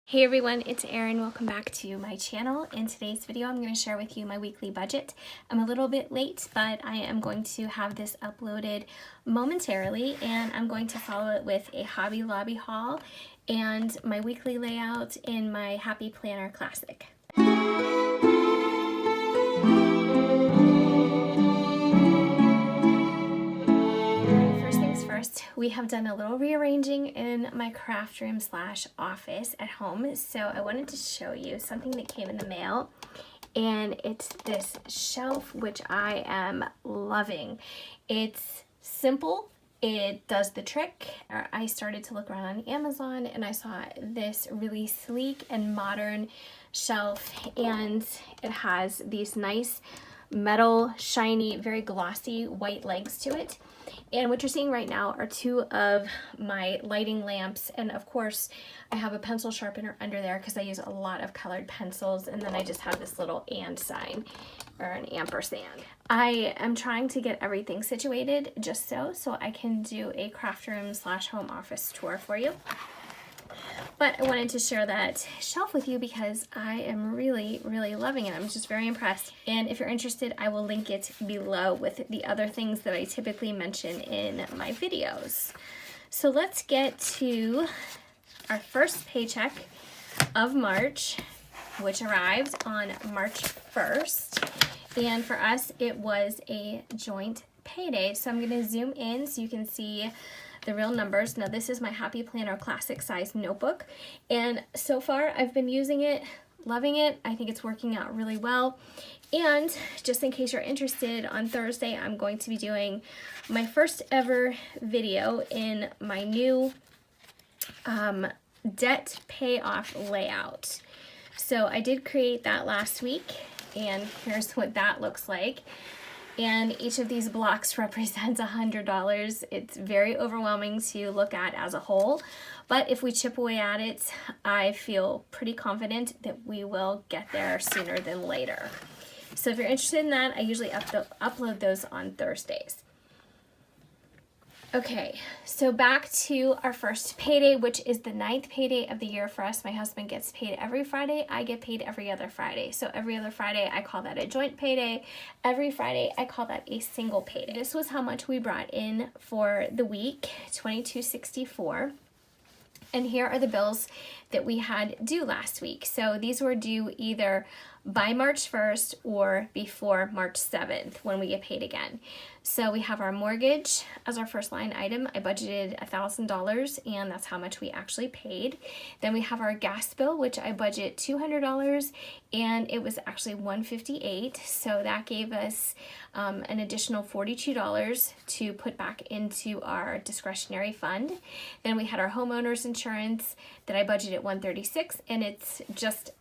Hey everyone, it's Erin. Welcome back to my channel. In today's video, I'm going to share with you my weekly budget. I'm a little bit late, but I am going to have this uploaded momentarily, and I'm going to follow it with a Hobby Lobby haul and my weekly layout in my Happy Planner Classic. First, we have done a little rearranging in my craft room slash office at home. So I wanted to show you something that came in the mail, and it's this shelf, which I am loving. It's simple. It does the trick. I started to look around on Amazon and I saw this really sleek and modern shelf, and it has these nice metal, shiny, very glossy white legs to it. And what you're seeing right now are two of my lighting lamps, and of course I have a pencil sharpener under there because I use a lot of colored pencils, and then I just have this little and sign or an ampersand. I am trying to get everything situated just so I can do a craft room slash home office tour for you. But I wanted to share that shelf with you because I am really loving it. I'm just very impressed. And if you're interested, I will link it below with the other things that I typically mention in my videos. So let's get to our first paycheck of March, which arrived on March 1st. And for us, it was a joint payday. So I'm going to zoom in so you can see the real numbers. Now this is my Happy Planner Classic size notebook, and so far I've been using it, loving it. I think it's working out really well. And just in case you're interested, on Thursday I'm going to be doing my first ever video in my new debt payoff layout. So I did create that last week, and here's what that looks like. And each of these blocks represents $100. It's very overwhelming to look at as a whole, but if we chip away at it, I feel pretty confident that we will get there sooner than later. So if you're interested in that, I usually upload those on Thursdays. Okay, so back to our first payday, which is the 9th payday of the year for us. My husband gets paid every Friday. I get paid every other Friday. So every other Friday, I call that a joint payday. Every Friday, I call that a single payday. This was how much we brought in for the week, $22.64. And here are the bills that we had due last week. So these were due either by March 1st or before March 7th when we get paid again. So we have our mortgage as our first line item. I budgeted $1,000, and that's how much we actually paid. Then we have our gas bill, which I budget $200, and it was actually $158. So that gave us an additional $42 to put back into our discretionary fund. Then we had our homeowner's insurance that I budgeted $136, and it's just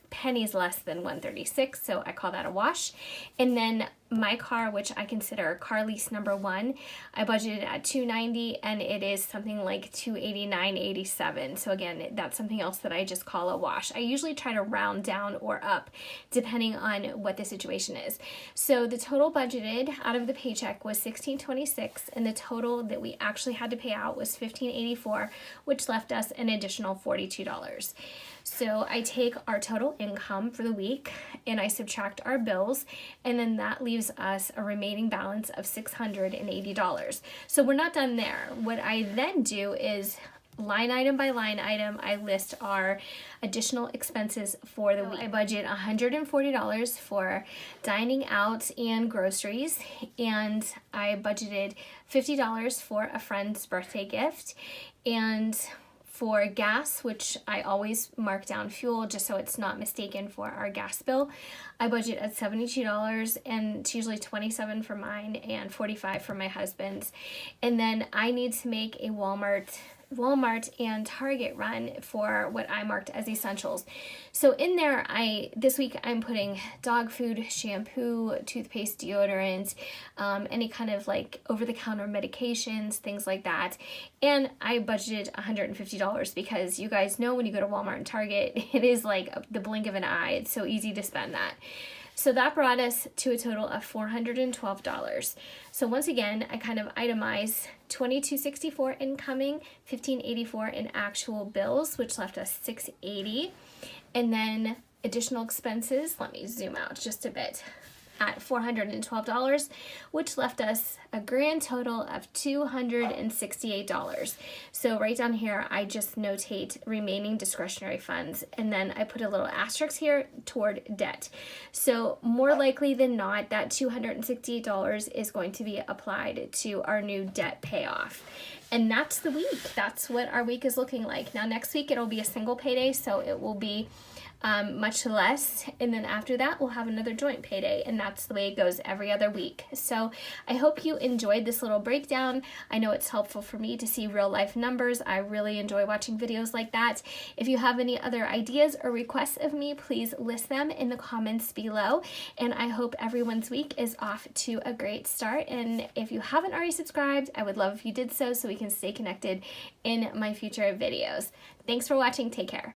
pennies less than $136, so I call that a wash. And then my car, which I consider car lease number one, I budgeted at $290, and it is something like $289.87. So again, that's something else that I just call a wash. I usually try to round down or up depending on what the situation is. So the total budgeted out of the paycheck was $1626, and the total that we actually had to pay out was $1584, which left us an additional $42. So I take our total income for the week and I subtract our bills, and then that leaves us a remaining balance of $680. So we're not done there. What I then do is line item by line item, I list our additional expenses for the week. I budget $140 for dining out and groceries, and I budgeted $50 for a friend's birthday gift, and for gas, which I always mark down fuel just so it's not mistaken for our gas bill, I budget at $72, and it's usually $27 for mine and $45 for my husband's. And then I need to make a Walmart and Target run for what I marked as essentials. So in there, this week I'm putting dog food, shampoo, toothpaste, deodorant, any kind of like over-the-counter medications, things like that. And I budgeted $150 because you guys know when you go to Walmart and Target, it is like the blink of an eye. It's so easy to spend that. So that brought us to a total of $412. So once again, I kind of itemize $22.64 incoming, $15.84 in actual bills, which left us $680. And then additional expenses, let me zoom out just a bit, at $412, which left us a grand total of $268. So right down here, I just notate remaining discretionary funds, and then I put a little asterisk here toward debt. So more likely than not, that $268 is going to be applied to our new debt payoff. And that's the week. That's what our week is looking like. Now next week, it'll be a single payday, so it will be much less, and then after that we'll have another joint payday, and that's the way it goes every other week. So I hope you enjoyed this little breakdown. I know it's helpful for me to see real life numbers. I really enjoy watching videos like that. If you have any other ideas or requests of me, please list them in the comments below, and I hope everyone's week is off to a great start. And if you haven't already subscribed, I would love if you did so we can stay connected in my future videos. Thanks for watching. Take care.